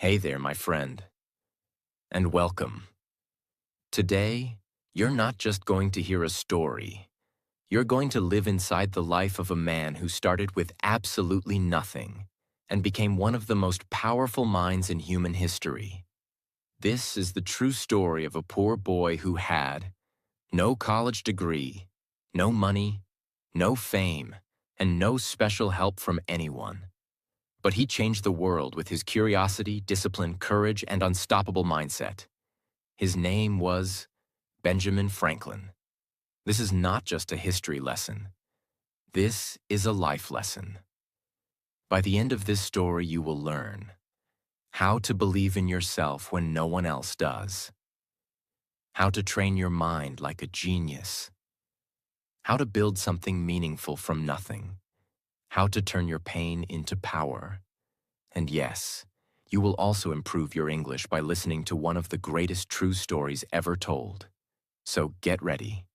Hey there, my friend, and welcome. Today, you're not just going to hear a story. You're going to live inside the life of a man who started with absolutely nothing and became one of the most powerful minds in human history. This is the true story of a poor boy who had no college degree, no money, no fame, and no special help from anyone. But he changed the world with his curiosity, discipline, courage, and unstoppable mindset. His name was Benjamin Franklin. This is not just a history lesson. This is a life lesson. By the end of this story, you will learn how to believe in yourself when no one else does, how to train your mind like a genius, how to build something meaningful from nothing, how to turn your pain into power. And yes, you will also improve your English by listening to one of the greatest true stories ever told. So get ready,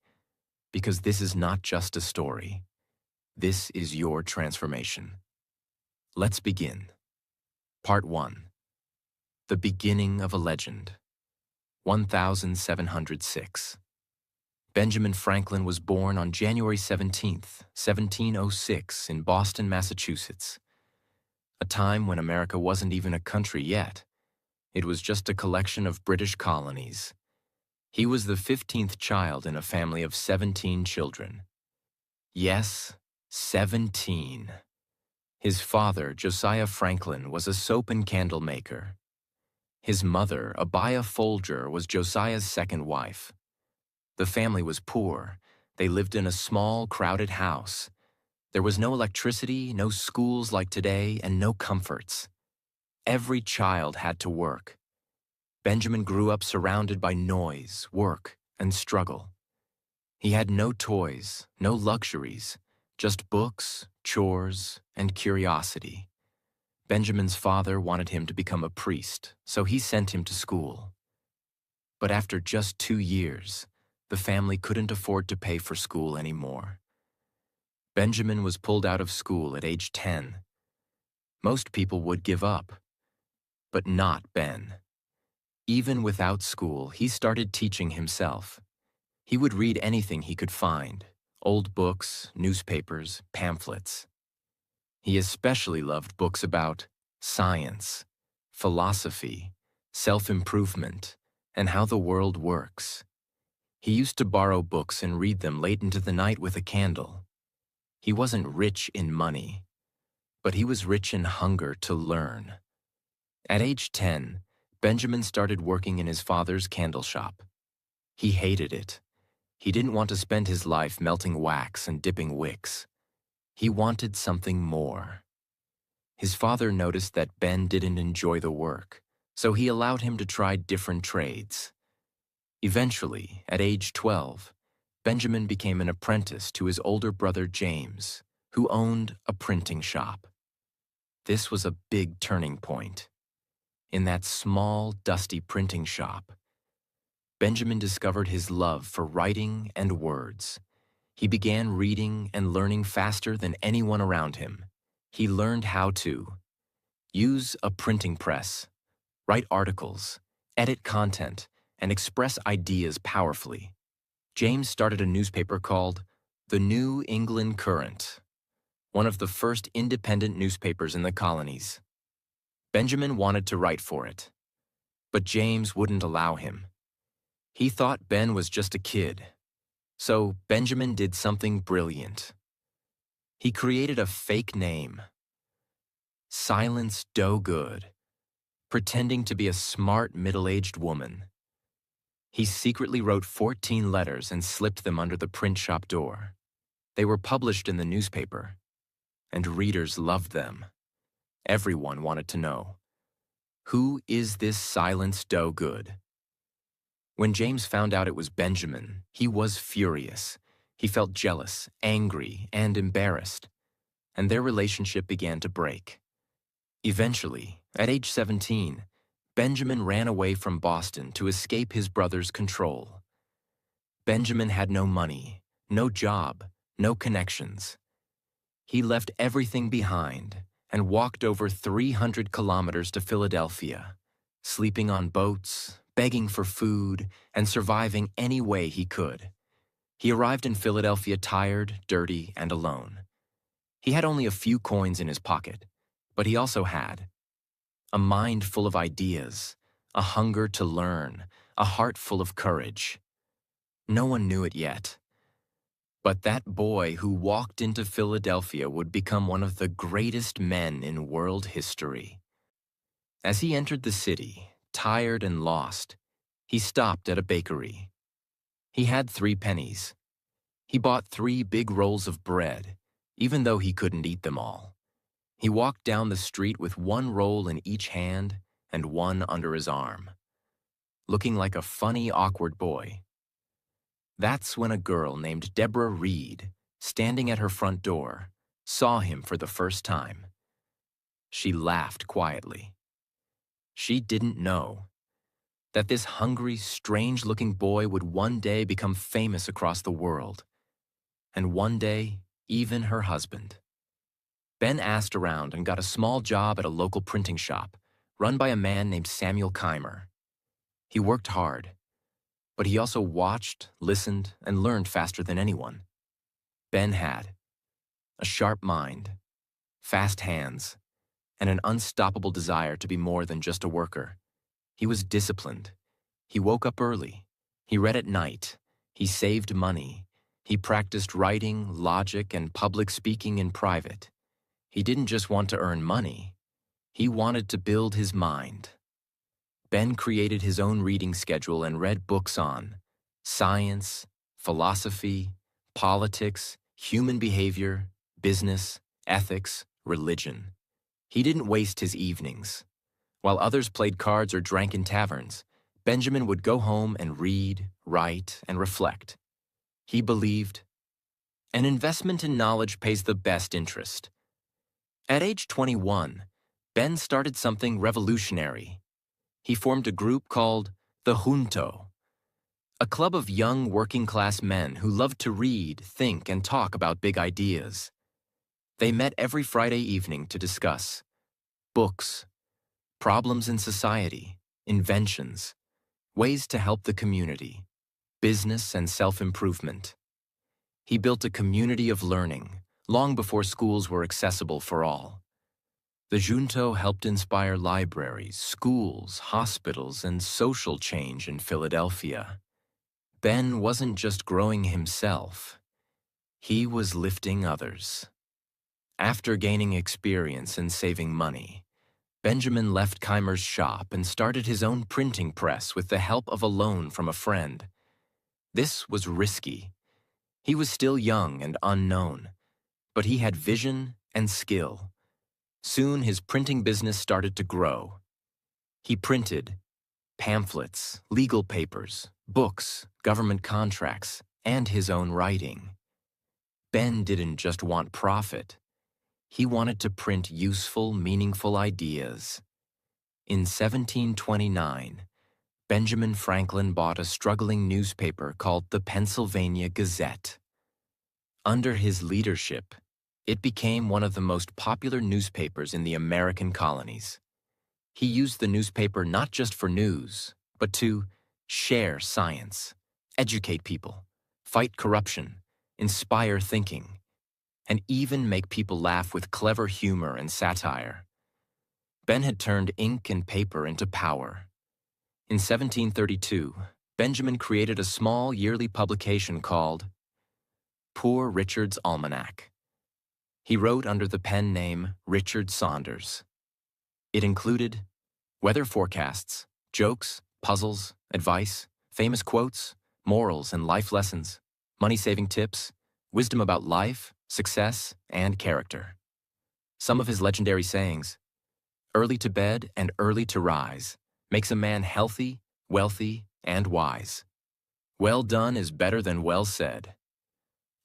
because this is not just a story. This is your transformation. Let's begin. Part 1. The Beginning of a Legend. 1706. Benjamin Franklin was born on January 17th, 1706 in Boston, Massachusetts. A time when America wasn't even a country yet. It was just a collection of British colonies. He was the 15th child in a family of 17 children. Yes, 17. His father, Josiah Franklin, was a soap and candle maker. His mother, Abiah Folger, was Josiah's second wife. The family was poor. They lived in a small, crowded house. There was no electricity, no schools like today, and no comforts. Every child had to work. Benjamin grew up surrounded by noise, work, and struggle. He had no toys, no luxuries, just books, chores, and curiosity. Benjamin's father wanted him to become a priest, so he sent him to school. But after just 2 years, the family couldn't afford to pay for school anymore. Benjamin was pulled out of school at age 10. Most people would give up, but not Ben. Even without school, he started teaching himself. He would read anything he could find, old books, newspapers, pamphlets. He especially loved books about science, philosophy, self-improvement, and how the world works. He used to borrow books and read them late into the night with a candle. He wasn't rich in money, but he was rich in hunger to learn. At age 10, Benjamin started working in his father's candle shop. He hated it. He didn't want to spend his life melting wax and dipping wicks. He wanted something more. His father noticed that Ben didn't enjoy the work, so he allowed him to try different trades. Eventually, at age 12, Benjamin became an apprentice to his older brother James, who owned a printing shop. This was a big turning point. In that small, dusty printing shop, Benjamin discovered his love for writing and words. He began reading and learning faster than anyone around him. He learned how to use a printing press, write articles, edit content, and express ideas powerfully. James started a newspaper called The New England Courant, one of the first independent newspapers in the colonies. Benjamin wanted to write for it, but James wouldn't allow him. He thought Ben was just a kid, so Benjamin did something brilliant. He created a fake name, Silence Doe Good, pretending to be a smart middle-aged woman. He secretly wrote 14 letters and slipped them under the print shop door. They were published in the newspaper, and readers loved them. Everyone wanted to know, who is this Silence Doe Good? When James found out it was Benjamin, he was furious. He felt jealous, angry, and embarrassed, and their relationship began to break. Eventually, at age 17, Benjamin ran away from Boston to escape his brother's control. Benjamin had no money, no job, no connections. He left everything behind and walked over 300 kilometers to Philadelphia, sleeping on boats, begging for food, and surviving any way he could. He arrived in Philadelphia tired, dirty, and alone. He had only a few coins in his pocket, but he also had a mind full of ideas, a hunger to learn, a heart full of courage. No one knew it yet. But that boy who walked into Philadelphia would become one of the greatest men in world history. As he entered the city, tired and lost, he stopped at a bakery. He had 3 pennies. He bought 3 big rolls of bread, even though he couldn't eat them all. He walked down the street with 1 roll in each hand and 1 under his arm, looking like a funny, awkward boy. That's when a girl named Deborah Reed, standing at her front door, saw him for the first time. She laughed quietly. She didn't know that this hungry, strange-looking boy would one day become famous across the world, and one day, even her husband. Ben asked around and got a small job at a local printing shop, run by a man named Samuel Keimer. He worked hard, but he also watched, listened, and learned faster than anyone. Ben had a sharp mind, fast hands, and an unstoppable desire to be more than just a worker. He was disciplined. He woke up early. He read at night. He saved money. He practiced writing, logic, and public speaking in private. He didn't just want to earn money. He wanted to build his mind. Ben created his own reading schedule and read books on science, philosophy, politics, human behavior, business, ethics, religion. He didn't waste his evenings. While others played cards or drank in taverns, Benjamin would go home and read, write, and reflect. He believed, an investment in knowledge pays the best interest. At age 21, Ben started something revolutionary. He formed a group called the Junto, a club of young working-class men who loved to read, think, and talk about big ideas. They met every Friday evening to discuss books, problems in society, inventions, ways to help the community, business and self-improvement. He built a community of learning long before schools were accessible for all. The Junto helped inspire libraries, schools, hospitals, and social change in Philadelphia. Ben wasn't just growing himself. He was lifting others. After gaining experience and saving money, Benjamin left Keimer's shop and started his own printing press with the help of a loan from a friend. This was risky. He was still young and unknown, but he had vision and skill. Soon his printing business started to grow. He printed pamphlets, legal papers, books, government contracts, and his own writing. Ben didn't just want profit. He wanted to print useful, meaningful ideas. In 1729, Benjamin Franklin bought a struggling newspaper called the Pennsylvania Gazette. Under his leadership, it became one of the most popular newspapers in the American colonies. He used the newspaper not just for news, but to share science, educate people, fight corruption, inspire thinking, and even make people laugh with clever humor and satire. Ben had turned ink and paper into power. In 1732, Benjamin created a small yearly publication called Poor Richard's Almanac. He wrote under the pen name Richard Saunders. It included weather forecasts, jokes, puzzles, advice, famous quotes, morals and life lessons, money-saving tips, wisdom about life, success, and character. Some of his legendary sayings: early to bed and early to rise makes a man healthy, wealthy, and wise. Well done is better than well said.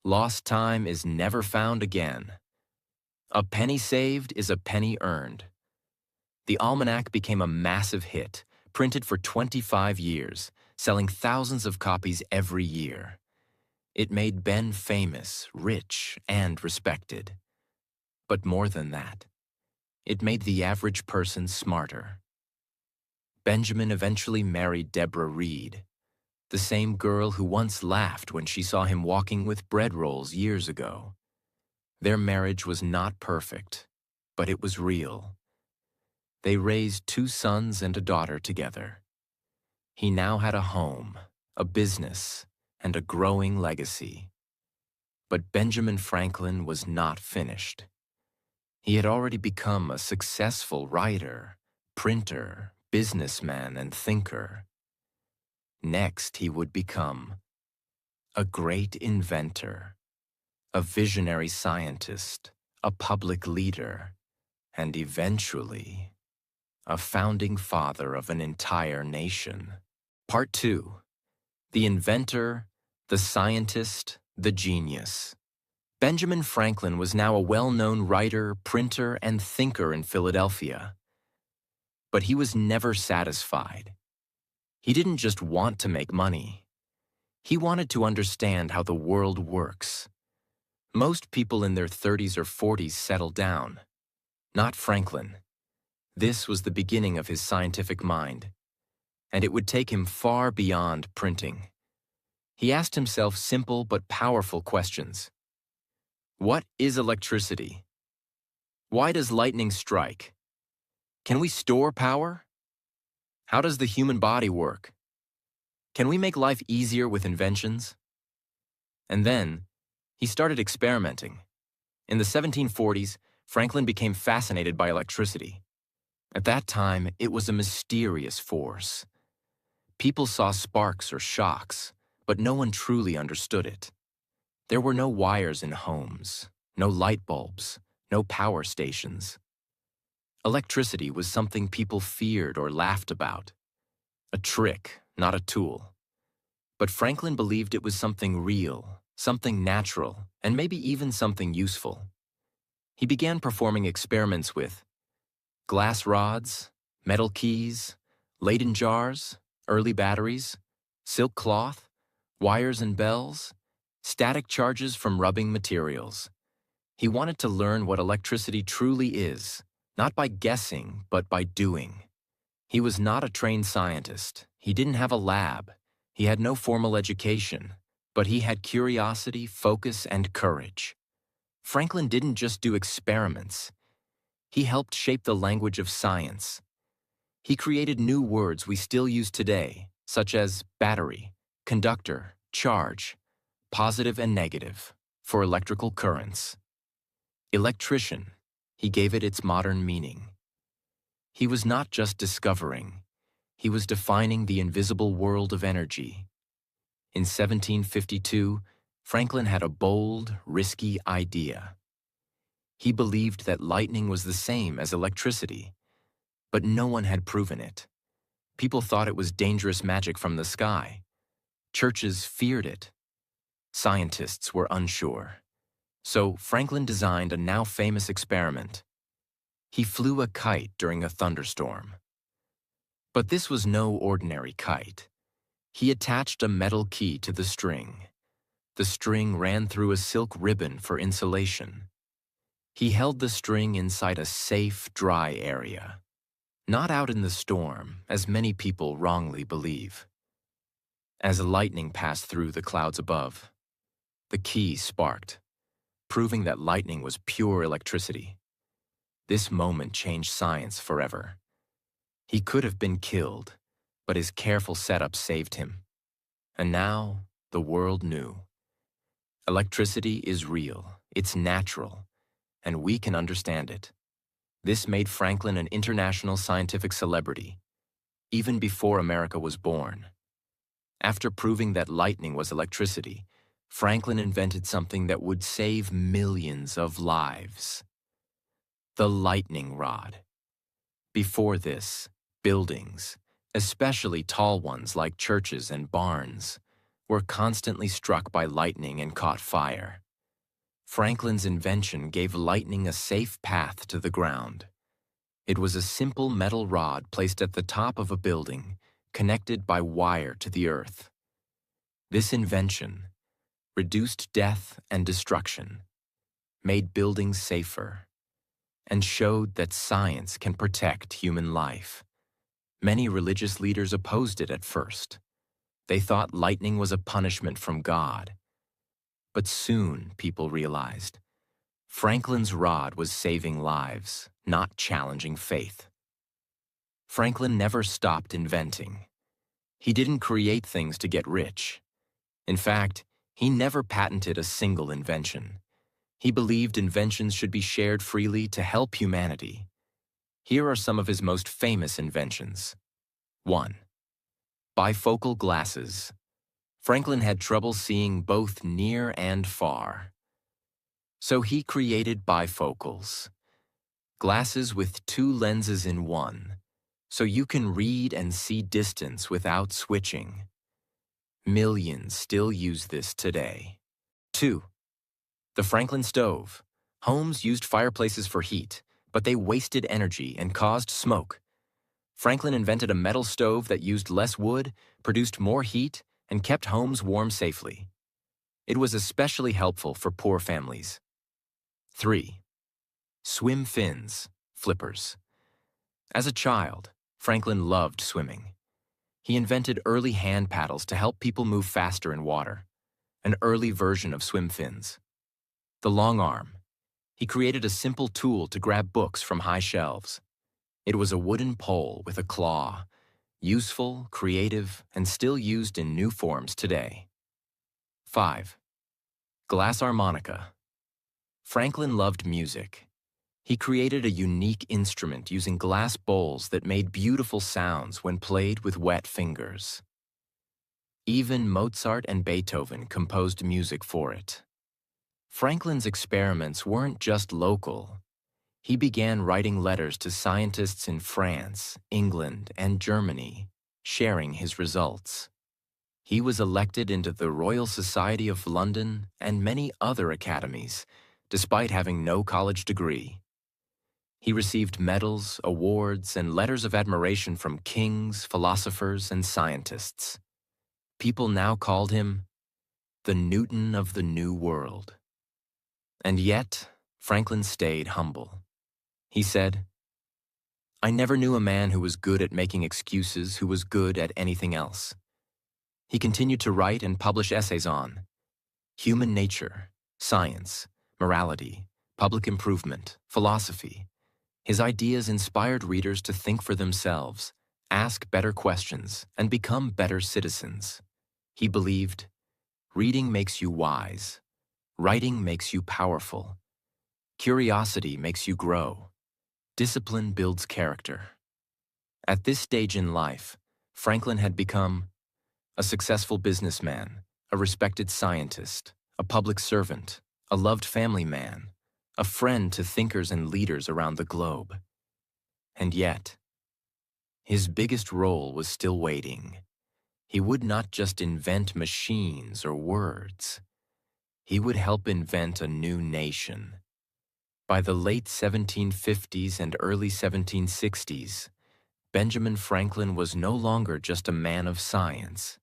Lost time is never found again. A penny saved is a penny earned. The almanac became a massive hit, printed for 25 years, selling thousands of copies every year. It made Ben famous, rich, and respected. But more than that, it made the average person smarter. Benjamin eventually married Deborah Reed, the same girl who once laughed when she saw him walking with bread rolls years ago. Their marriage was not perfect, but it was real. They raised 2 sons and a daughter together. He now had a home, a business, and a growing legacy. But Benjamin Franklin was not finished. He had already become a successful writer, printer, businessman, and thinker. Next, he would become a great inventor, a visionary scientist, a public leader, and eventually, a founding father of an entire nation. Part 2. The inventor, the scientist, the genius. Benjamin Franklin was now a well-known writer, printer, and thinker in Philadelphia. But he was never satisfied. He didn't just want to make money. He wanted to understand how the world works. Most people in their 30s or 40s settle down. Not Franklin. This was the beginning of his scientific mind, and it would take him far beyond printing. He asked himself simple but powerful questions. What is electricity? Why does lightning strike? Can we store power? How does the human body work? Can we make life easier with inventions? And then, he started experimenting. In the 1740s, Franklin became fascinated by electricity. At that time, it was a mysterious force. People saw sparks or shocks, but no one truly understood it. There were no wires in homes, no light bulbs, no power stations. Electricity was something people feared or laughed about. A trick, not a tool. But Franklin believed it was something real, something natural, and maybe even something useful. He began performing experiments with glass rods, metal keys, Leyden jars, early batteries, silk cloth, wires and bells, static charges from rubbing materials. He wanted to learn what electricity truly is, not by guessing, but by doing. He was not a trained scientist. He didn't have a lab. He had no formal education, but he had curiosity, focus, and courage. Franklin didn't just do experiments. He helped shape the language of science. He created new words we still use today, such as battery, conductor, charge, positive and negative, for electrical currents. Electrician, he gave it its modern meaning. He was not just discovering, he was defining the invisible world of energy. In 1752, Franklin had a bold, risky idea. He believed that lightning was the same as electricity, but no one had proven it. People thought it was dangerous magic from the sky. Churches feared it. Scientists were unsure. So Franklin designed a now famous experiment. He flew a kite during a thunderstorm. But this was no ordinary kite. He attached a metal key to the string. The string ran through a silk ribbon for insulation. He held the string inside a safe, dry area, not out in the storm, as many people wrongly believe. As lightning passed through the clouds above, the key sparked, proving that lightning was pure electricity. This moment changed science forever. He could have been killed, but his careful setup saved him. And now, the world knew. Electricity is real, it's natural, and we can understand it. This made Franklin an international scientific celebrity, even before America was born. After proving that lightning was electricity, Franklin invented something that would save millions of lives. The lightning rod. Before this, buildings, especially tall ones like churches and barns, were constantly struck by lightning and caught fire. Franklin's invention gave lightning a safe path to the ground. It was a simple metal rod placed at the top of a building, connected by wire to the earth. This invention reduced death and destruction, made buildings safer, and showed that science can protect human life. Many religious leaders opposed it at first. They thought lightning was a punishment from God. But soon people realized Franklin's rod was saving lives, not challenging faith. Franklin never stopped inventing. He didn't create things to get rich. In fact, he never patented a single invention. He believed inventions should be shared freely to help humanity. Here are some of his most famous inventions. 1. Bifocal glasses. Franklin had trouble seeing both near and far. So he created bifocals, glasses with two lenses in one, so you can read and see distance without switching. Millions still use this today. 2. The Franklin stove. Homes used fireplaces for heat, but they wasted energy and caused smoke. Franklin invented a metal stove that used less wood, produced more heat, and kept homes warm safely. It was especially helpful for poor families. 3. Swim fins, flippers. As a child, Franklin loved swimming. He invented early hand paddles to help people move faster in water, an early version of swim fins. The long arm. He created a simple tool to grab books from high shelves. It was a wooden pole with a claw, useful, creative, and still used in new forms today. 5. Glass harmonica. Franklin loved music. He created a unique instrument using glass bowls that made beautiful sounds when played with wet fingers. Even Mozart and Beethoven composed music for it. Franklin's experiments weren't just local. He began writing letters to scientists in France, England, and Germany, sharing his results. He was elected into the Royal Society of London and many other academies, despite having no college degree. He received medals, awards, and letters of admiration from kings, philosophers, and scientists. People now called him the Newton of the New World. And yet, Franklin stayed humble. He said, "I never knew a man who was good at making excuses who was good at anything else." He continued to write and publish essays on human nature, science, morality, public improvement, philosophy. His ideas inspired readers to think for themselves, ask better questions, and become better citizens. He believed, reading makes you wise, writing makes you powerful, curiosity makes you grow, discipline builds character. At this stage in life, Franklin had become a successful businessman, a respected scientist, a public servant, a loved family man, a friend to thinkers and leaders around the globe. And yet, his biggest role was still waiting. He would not just invent machines or words. He would help invent a new nation. By the late 1750s and early 1760s, Benjamin Franklin was no longer just a man of science.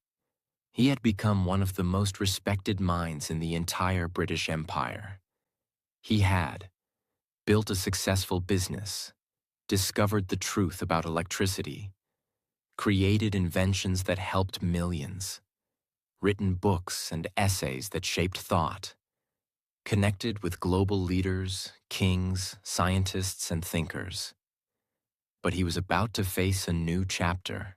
He had become one of the most respected minds in the entire British Empire. He had built a successful business, discovered the truth about electricity, created inventions that helped millions, written books and essays that shaped thought, connected with global leaders, kings, scientists, and thinkers. But he was about to face a new chapter,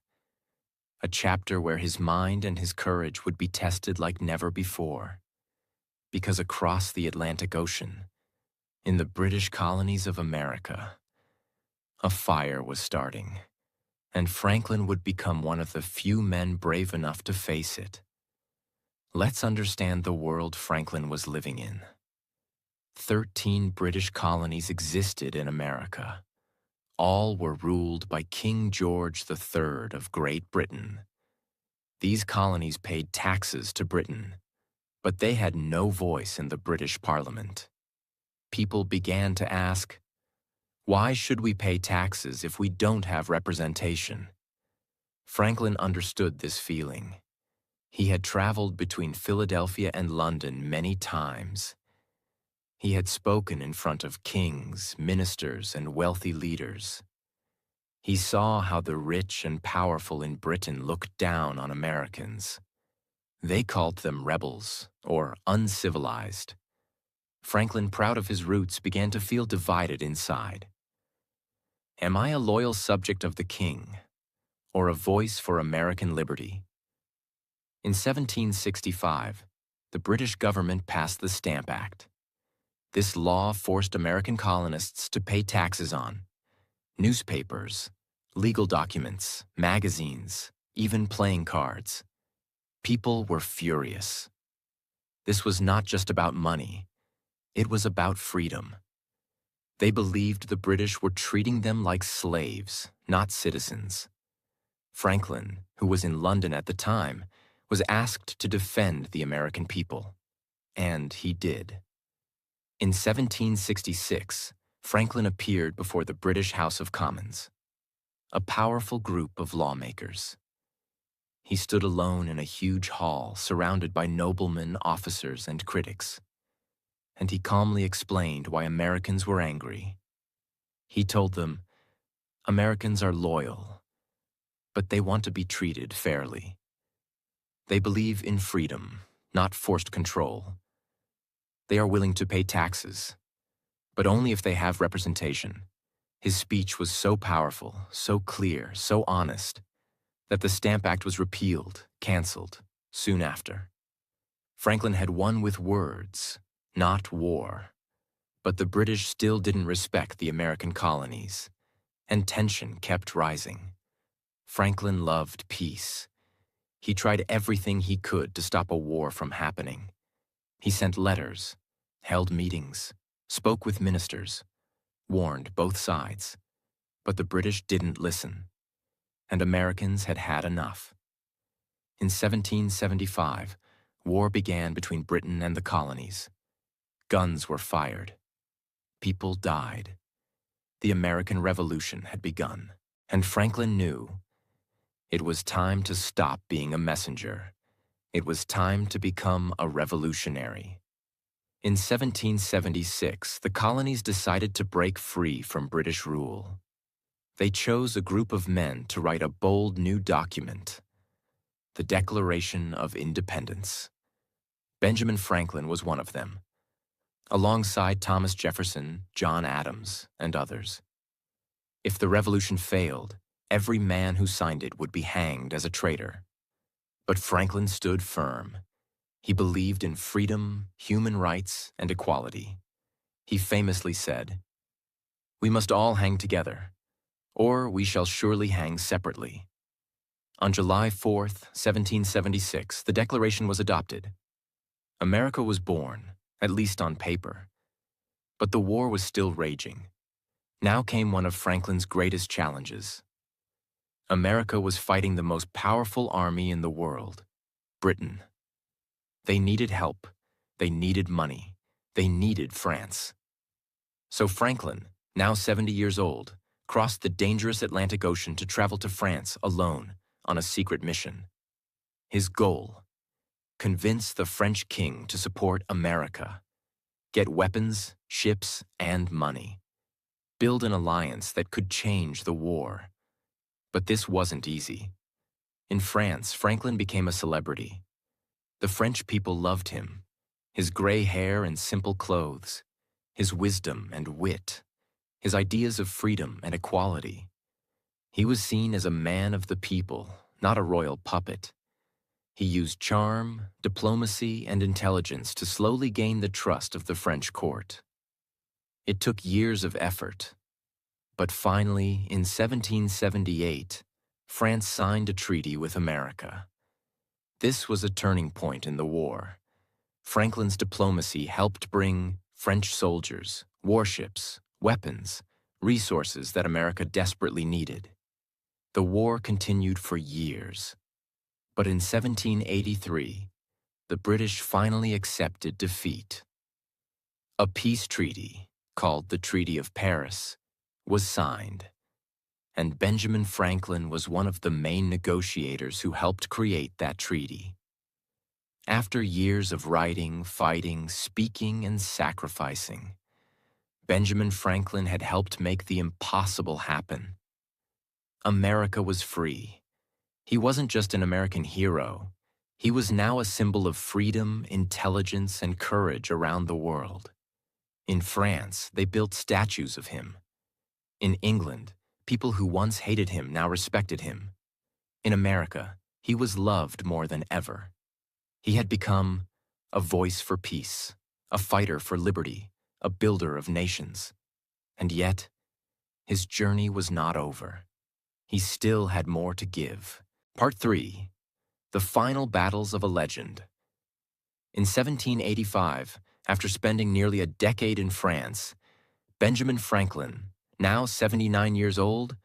a chapter where his mind and his courage would be tested like never before. Because across the Atlantic Ocean, in the British colonies of America, a fire was starting, and Franklin would become one of the few men brave enough to face it. Let's understand the world Franklin was living in. 13 British colonies existed in America. All were ruled by King George III of Great Britain. These colonies paid taxes to Britain, but they had no voice in the British Parliament. People began to ask, why should we pay taxes if we don't have representation? Franklin understood this feeling. He had traveled between Philadelphia and London many times. He had spoken in front of kings, ministers, and wealthy leaders. He saw how the rich and powerful in Britain looked down on Americans. They called them rebels or uncivilized. Franklin, proud of his roots, began to feel divided inside. Am I a loyal subject of the king, or a voice for American liberty? In 1765, the British government passed the Stamp Act. This law forced American colonists to pay taxes on newspapers, legal documents, magazines, even playing cards. People were furious. This was not just about money. It was about freedom. They believed the British were treating them like slaves, not citizens. Franklin, who was in London at the time, was asked to defend the American people. And he did. In 1766, Franklin appeared before the British House of Commons, a powerful group of lawmakers. He stood alone in a huge hall surrounded by noblemen, officers, and critics. And he calmly explained why Americans were angry. He told them, Americans are loyal, but they want to be treated fairly. They believe in freedom, not forced control. They are willing to pay taxes, but only if they have representation. His speech was so powerful, so clear, so honest, that the Stamp Act was repealed, canceled, soon after. Franklin had won with words, not war. But the British still didn't respect the American colonies, and tension kept rising. Franklin loved peace. He tried everything he could to stop a war from happening. He sent letters, held meetings, spoke with ministers, warned both sides. But the British didn't listen, and Americans had had enough. In 1775, war began between Britain and the colonies. Guns were fired. People died. The American Revolution had begun, and Franklin knew it was time to stop being a messenger. It was time to become a revolutionary. In 1776, the colonies decided to break free from British rule. They chose a group of men to write a bold new document, the Declaration of Independence. Benjamin Franklin was one of them, alongside Thomas Jefferson, John Adams, and others. If the revolution failed, every man who signed it would be hanged as a traitor. But Franklin stood firm. He believed in freedom, human rights, and equality. He famously said, "We must all hang together, or we shall surely hang separately." On July 4th, 1776, the Declaration was adopted. America was born, at least on paper. But the war was still raging. Now came one of Franklin's greatest challenges. America was fighting the most powerful army in the world, Britain. They needed help. They needed money. They needed France. So Franklin, now 70 years old, crossed the dangerous Atlantic Ocean to travel to France alone on a secret mission. His goal: convince the French king to support America, get weapons, ships, and money, build an alliance that could change the war. But this wasn't easy. In France, Franklin became a celebrity. The French people loved him, his gray hair and simple clothes, his wisdom and wit, his ideas of freedom and equality. He was seen as a man of the people, not a royal puppet. He used charm, diplomacy, and intelligence to slowly gain the trust of the French court. It took years of effort, but finally, in 1778, France signed a treaty with America. This was a turning point in the war. Franklin's diplomacy helped bring French soldiers, warships, weapons, resources that America desperately needed. The war continued for years. But in 1783, the British finally accepted defeat. A peace treaty, called the Treaty of Paris, was signed, and Benjamin Franklin was one of the main negotiators who helped create that treaty. After years of writing, fighting, speaking, and sacrificing, Benjamin Franklin had helped make the impossible happen. America was free. He wasn't just an American hero. He was now a symbol of freedom, intelligence, and courage around the world. In France, they built statues of him. In England, people who once hated him now respected him. In America, he was loved more than ever. He had become a voice for peace, a fighter for liberty, a builder of nations. And yet, his journey was not over. He still had more to give. Part 3. The Final Battles of a Legend. In 1785, after spending nearly a decade in France, Benjamin Franklin, now 79 years old,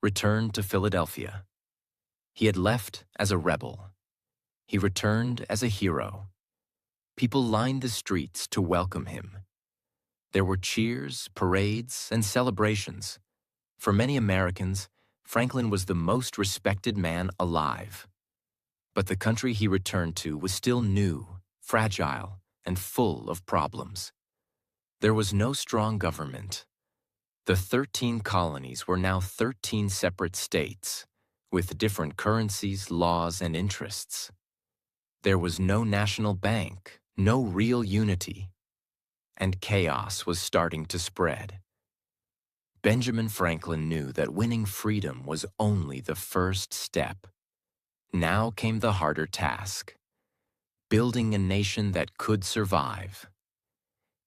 returned to Philadelphia. He had left as a rebel. He returned as a hero. People lined the streets to welcome him. There were cheers, parades, and celebrations. For many Americans, Franklin was the most respected man alive. But the country he returned to was still new, fragile, and full of problems. There was no strong government. The 13 colonies were now 13 separate states, with different currencies, laws, and interests. There was no national bank, no real unity, and chaos was starting to spread. Benjamin Franklin knew that winning freedom was only the first step. Now came the harder task: building a nation that could survive.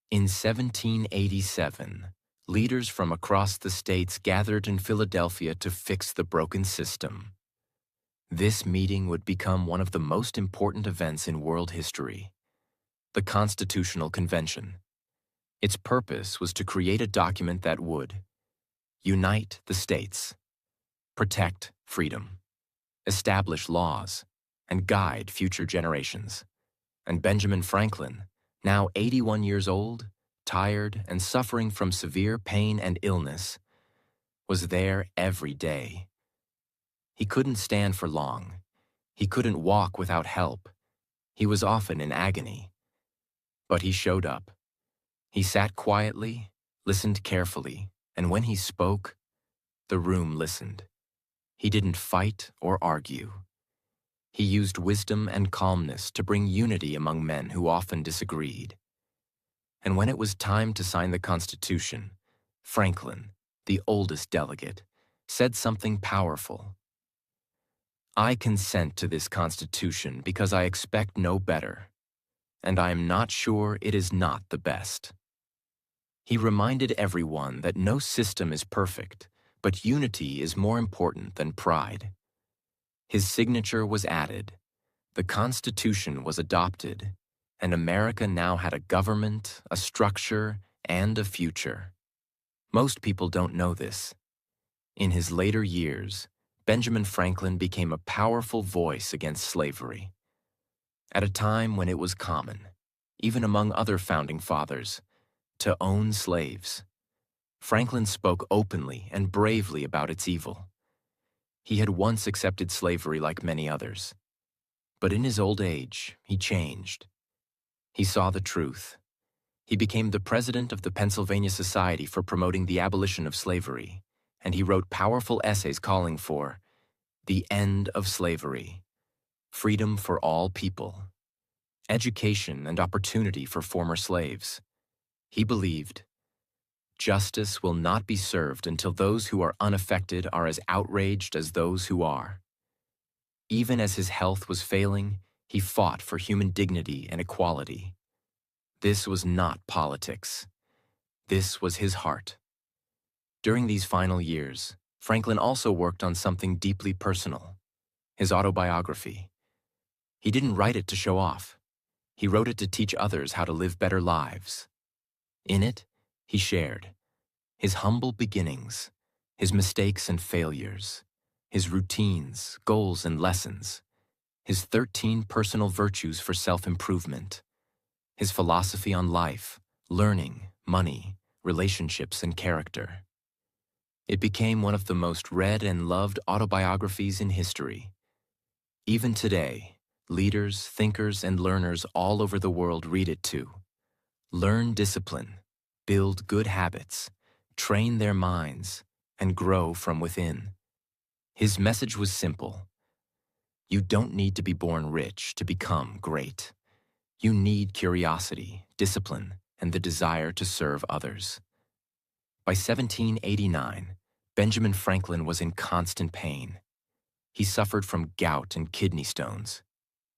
In 1787, leaders from across the states gathered in Philadelphia to fix the broken system. This meeting would become one of the most important events in world history: the Constitutional Convention. Its purpose was to create a document that would unite the states, protect freedom, establish laws, and guide future generations. And Benjamin Franklin, now 81 years old, tired and suffering from severe pain and illness, was there every day. He couldn't stand for long. He couldn't walk without help. He was often in agony. But he showed up. He sat quietly, listened carefully, and when he spoke, the room listened. He didn't fight or argue. He used wisdom and calmness to bring unity among men who often disagreed. And when it was time to sign the Constitution, Franklin, the oldest delegate, said something powerful. "I consent to this Constitution because I expect no better, and I am not sure it is not the best." He reminded everyone that no system is perfect, but unity is more important than pride. His signature was added, the Constitution was adopted, and America now had a government, a structure, and a future. Most people don't know this. In his later years, Benjamin Franklin became a powerful voice against slavery. At a time when it was common, even among other founding fathers, to own slaves, Franklin spoke openly and bravely about its evil. He had once accepted slavery like many others. But in his old age, he changed. He saw the truth. He became the president of the Pennsylvania Society for Promoting the Abolition of Slavery, and he wrote powerful essays calling for the end of slavery, freedom for all people, education and opportunity for former slaves. He believed, justice will not be served until those who are unaffected are as outraged as those who are. Even as his health was failing, he fought for human dignity and equality. This was not politics. This was his heart. During these final years, Franklin also worked on something deeply personal, his autobiography. He didn't write it to show off. He wrote it to teach others how to live better lives. In it, he shared his humble beginnings, his mistakes and failures, his routines, goals, and lessons, his 13 personal virtues for self-improvement, his philosophy on life, learning, money, relationships, and character. It became one of the most read and loved autobiographies in history. Even today, Leaders, thinkers, and learners all over the world read it too. Learn discipline, build good habits, train their minds, and grow from within. His message was simple. You don't need to be born rich to become great. You need curiosity, discipline, and the desire to serve others. By 1789, Benjamin Franklin was in constant pain. He suffered from gout and kidney stones.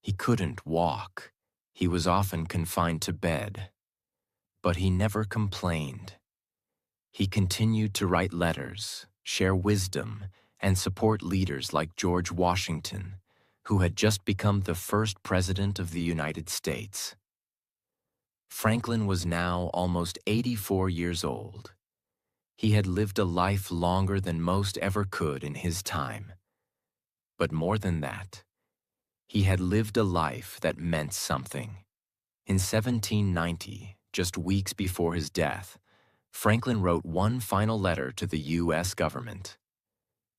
He couldn't walk. He was often confined to bed. But he never complained. He continued to write letters, share wisdom, and support leaders like George Washington, who had just become the first president of the United States. Franklin was now almost 84 years old. He had lived a life longer than most ever could in his time. But more than that, he had lived a life that meant something. In 1790, just weeks before his death, Franklin wrote one final letter to the U.S. government.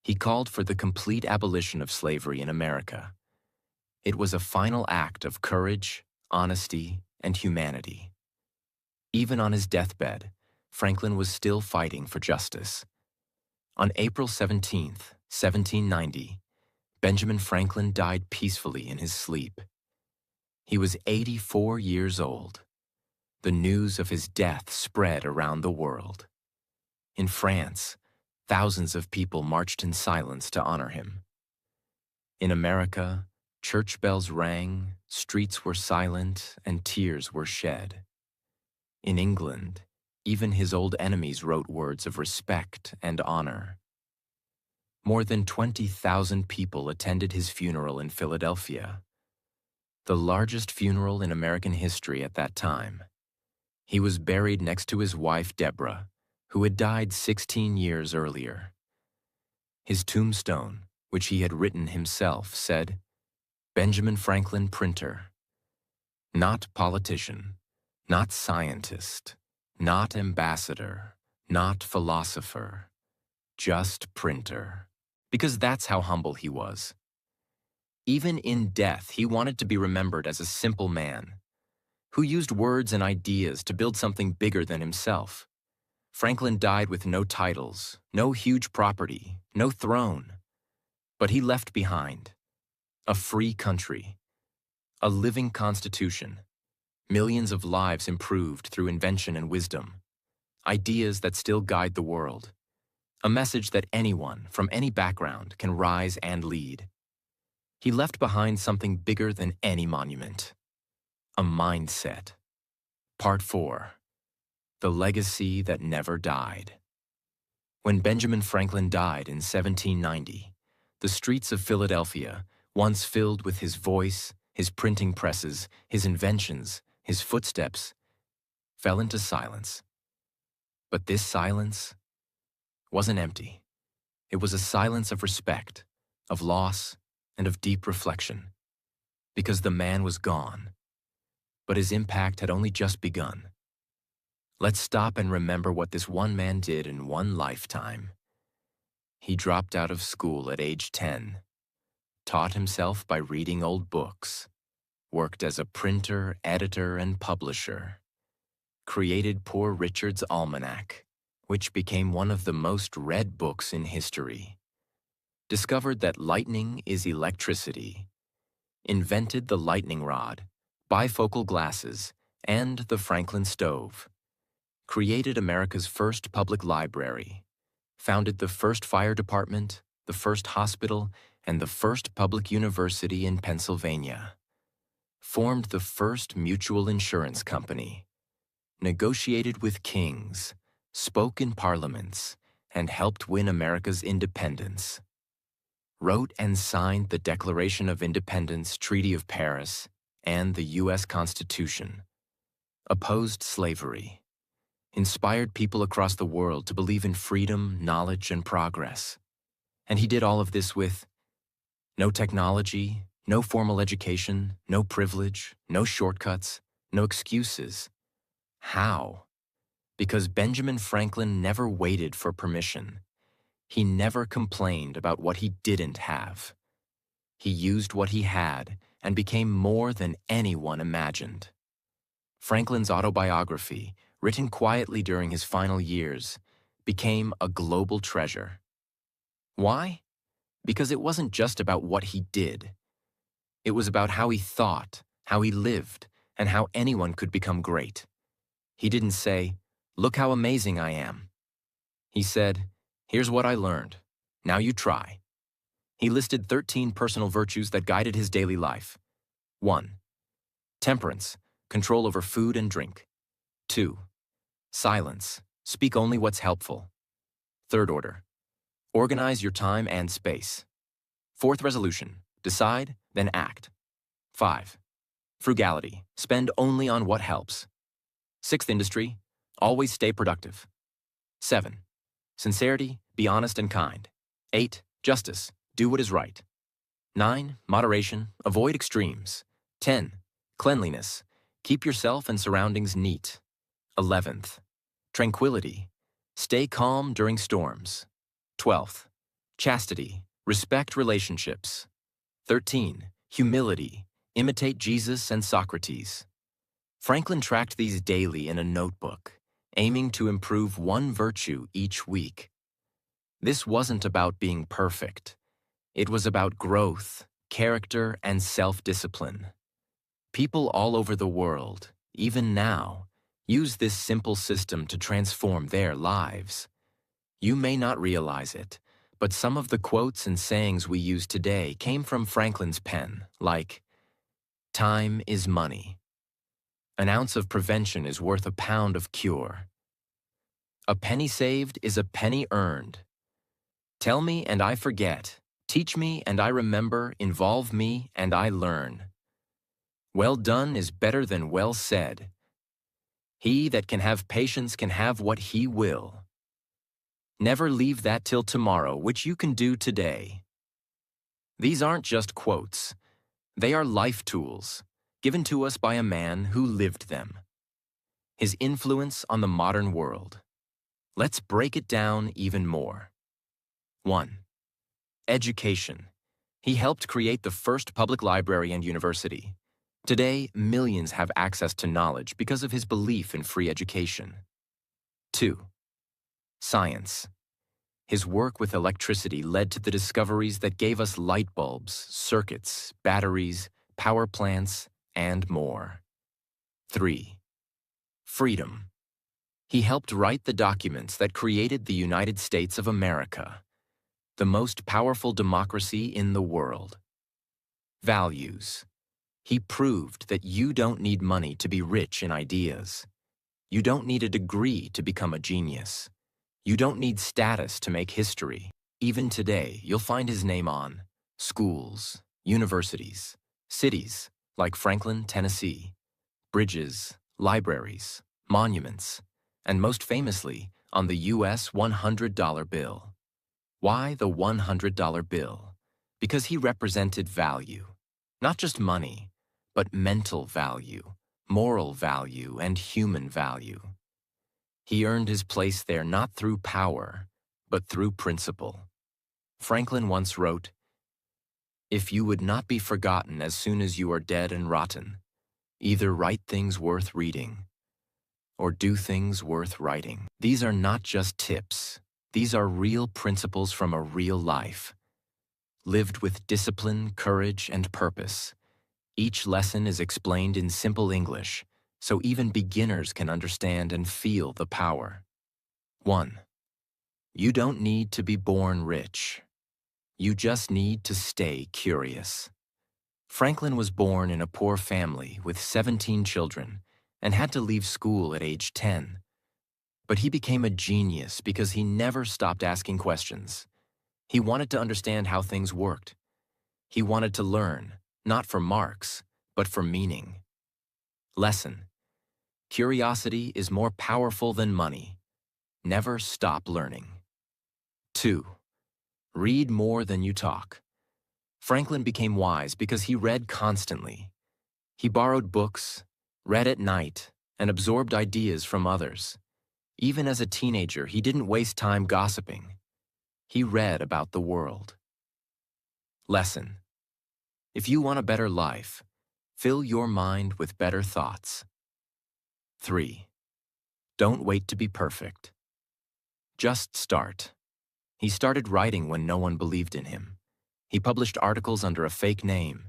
He called for the complete abolition of slavery in America. It was a final act of courage, honesty, and humanity. Even on his deathbed, Franklin was still fighting for justice. On April 17, 1790, Benjamin Franklin died peacefully in his sleep. He was 84 years old. The news of his death spread around the world. In France, thousands of people marched in silence to honor him. In America, church bells rang, streets were silent, and tears were shed. In England, even his old enemies wrote words of respect and honor. More than 20,000 people attended his funeral in Philadelphia, the largest funeral in American history at that time. He was buried next to his wife, Deborah, who had died 16 years earlier. His tombstone, which he had written himself, said, "Benjamin Franklin, printer. Not politician, not scientist, not ambassador, not philosopher, just printer." Because that's how humble he was. Even in death, he wanted to be remembered as a simple man who used words and ideas to build something bigger than himself. Franklin died with no titles, no huge property, no throne. But he left behind a free country, a living constitution, millions of lives improved through invention and wisdom, ideas that still guide the world, a message that anyone from any background can rise and lead. He left behind something bigger than any monument, a mindset. Part 4. The Legacy That Never Died. When Benjamin Franklin died in 1790, the streets of Philadelphia, once filled with his voice, his printing presses, his inventions, his footsteps, fell into silence. But this silence wasn't empty. It was a silence of respect, of loss, and of deep reflection. Because the man was gone, but his impact had only just begun. Let's stop and remember what this one man did in one lifetime. He dropped out of school at age 10, taught himself by reading old books, worked as a printer, editor, and publisher, created Poor Richard's Almanac, which became one of the most read books in history, discovered that lightning is electricity, invented the lightning rod, bifocal glasses, and the Franklin stove, created America's first public library, founded the first fire department, the first hospital, and the first public university in Pennsylvania, formed the first mutual insurance company, negotiated with kings, spoke in parliaments, and helped win America's independence, wrote and signed the Declaration of Independence, Treaty of Paris, and the U.S. Constitution, opposed slavery, inspired people across the world to believe in freedom, knowledge, and progress. And he did all of this with no technology, no formal education, no privilege, no shortcuts, no excuses. How? Because Benjamin Franklin never waited for permission. He never complained about what he didn't have. He used what he had and became more than anyone imagined. Franklin's autobiography, written quietly during his final years, became a global treasure. Why? Because it wasn't just about what he did. It was about how he thought, how he lived, and how anyone could become great. He didn't say, "Look how amazing I am." He said, "Here's what I learned. Now you try." He listed 13 personal virtues that guided his daily life. 1. Temperance, control over food and drink. 2. Silence, speak only what's helpful. Third order, organize your time and space. Fourth resolution, decide, then act. 5. Frugality, spend only on what helps. Sixth industry, always stay productive. 7. Sincerity, be honest and kind. 8. Justice, do what is right. 9. Moderation, avoid extremes. 10. Cleanliness, keep yourself and surroundings neat. 11th. Tranquility, stay calm during storms. 12th. Chastity, respect relationships. 13. Humility, imitate Jesus and Socrates. Franklin tracked these daily in a notebook, aiming to improve one virtue each week. This wasn't about being perfect. It was about growth, character, and self-discipline. People all over the world, even now, use this simple system to transform their lives. You may not realize it, but some of the quotes and sayings we use today came from Franklin's pen, like, "Time is money." "An ounce of prevention is worth a pound of cure." "A penny saved is a penny earned." "Tell me and I forget. Teach me and I remember. Involve me and I learn." "Well done is better than well said." "He that can have patience can have what he will." "Never leave that till tomorrow, which you can do today." These aren't just quotes. They are life tools, given to us by a man who lived them. His influence on the modern world. Let's break it down even more. 1. Education. He helped create the first public library and university. Today, millions have access to knowledge because of his belief in free education. 2. Science. His work with electricity led to the discoveries that gave us light bulbs, circuits, batteries, power plants, and more. 3. Freedom. He helped write the documents that created the United States of America, the most powerful democracy in the world. Values. He proved that you don't need money to be rich in ideas. You don't need a degree to become a genius. You don't need status to make history. Even today, you'll find his name on schools, universities, cities like Franklin, Tennessee, bridges, libraries, monuments, and most famously, on the U.S. $100 bill. Why the $100 bill? Because he represented value. Not just money, but mental value, moral value, and human value. He earned his place there not through power, but through principle. Franklin once wrote, "If you would not be forgotten as soon as you are dead and rotten, either write things worth reading or do things worth writing." These are not just tips. These are real principles from a real life, lived with discipline, courage, and purpose. Each lesson is explained in simple English, so even beginners can understand and feel the power. 1. You don't need to be born rich. You just need to stay curious. Franklin was born in a poor family with 17 children and had to leave school at age 10. But he became a genius because he never stopped asking questions. He wanted to understand how things worked. He wanted to learn, not for marks, but for meaning. Lesson. Curiosity is more powerful than money. Never stop learning. 2. Read more than you talk. Franklin became wise because he read constantly. He borrowed books, read at night, and absorbed ideas from others. Even as a teenager, he didn't waste time gossiping. He read about the world. Lesson. If you want a better life, fill your mind with better thoughts. 3. Don't wait to be perfect. Just start. He started writing when no one believed in him. He published articles under a fake name.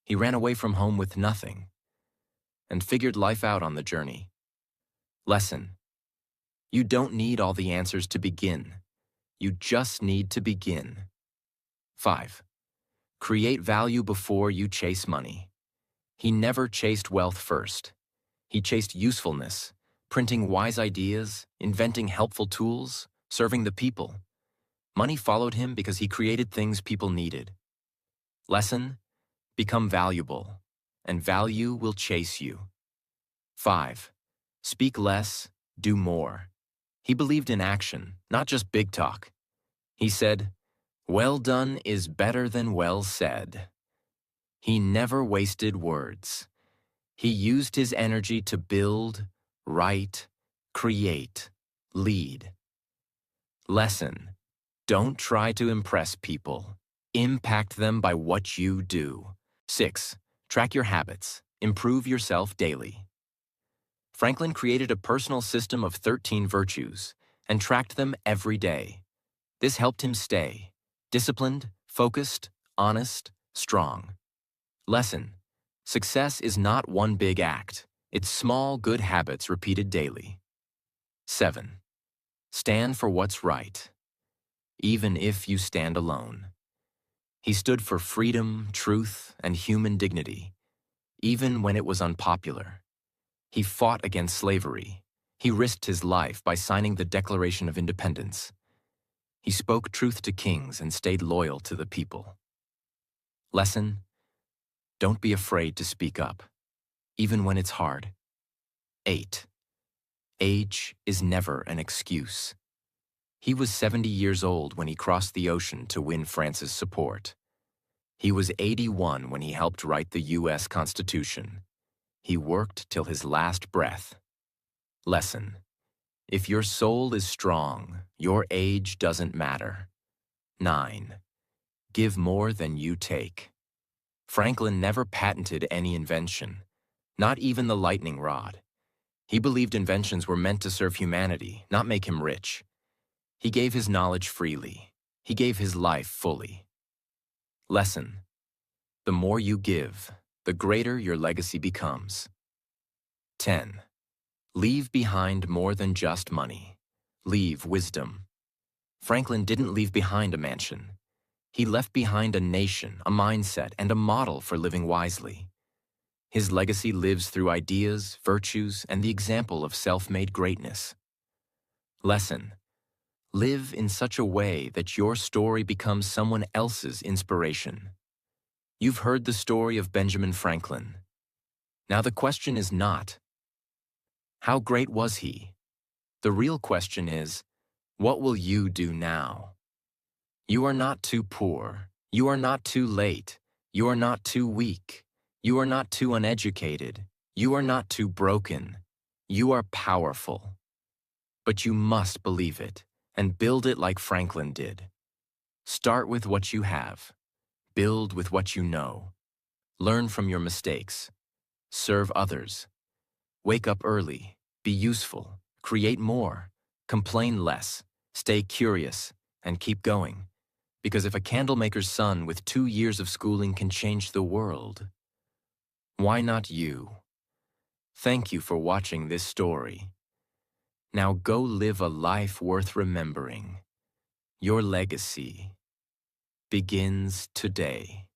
He ran away from home with nothing and figured life out on the journey. Lesson: you don't need all the answers to begin. You just need to begin. 5. Create value before you chase money. He never chased wealth first. He chased usefulness, printing wise ideas, inventing helpful tools, serving the people. Money followed him because he created things people needed. Lesson: become valuable, and value will chase you. 5. Speak less, do more. He believed in action, not just big talk. He said, "Well done is better than well said." He never wasted words. He used his energy to build, write, create, lead. Lesson: don't try to impress people. Impact them by what you do. 6. Track your habits. Improve yourself daily. Franklin created a personal system of 13 virtues and tracked them every day. This helped him stay disciplined, focused, honest, strong. Lesson: success is not one big act. It's small, good habits repeated daily. 7. Stand for what's right, even if you stand alone. He stood for freedom, truth, and human dignity, even when it was unpopular. He fought against slavery. He risked his life by signing the Declaration of Independence. He spoke truth to kings and stayed loyal to the people. Lesson: don't be afraid to speak up, even when it's hard. 8. Age is never an excuse. He was 70 years old when he crossed the ocean to win France's support. He was 81 when he helped write the U.S. Constitution. He worked till his last breath. Lesson: if your soul is strong, your age doesn't matter. 9. Give more than you take. Franklin never patented any invention, not even the lightning rod. He believed inventions were meant to serve humanity, not make him rich. He gave his knowledge freely. He gave his life fully. Lesson: the more you give, the greater your legacy becomes. 10. Leave behind more than just money. Leave wisdom. Franklin didn't leave behind a mansion. He left behind a nation, a mindset, and a model for living wisely. His legacy lives through ideas, virtues, and the example of self-made greatness. Lesson: live in such a way that your story becomes someone else's inspiration. You've heard the story of Benjamin Franklin. Now the question is not, how great was he? The real question is, what will you do now? You are not too poor. You are not too late. You are not too weak. You are not too uneducated. You are not too broken. You are powerful. But you must believe it and build it like Franklin did. Start with what you have. Build with what you know. Learn from your mistakes. Serve others. Wake up early. Be useful. Create more. Complain less. Stay curious. And keep going. Because if a candlemaker's son with 2 years of schooling can change the world, why not you? Thank you for watching this story. Now go live a life worth remembering. Your legacy begins today.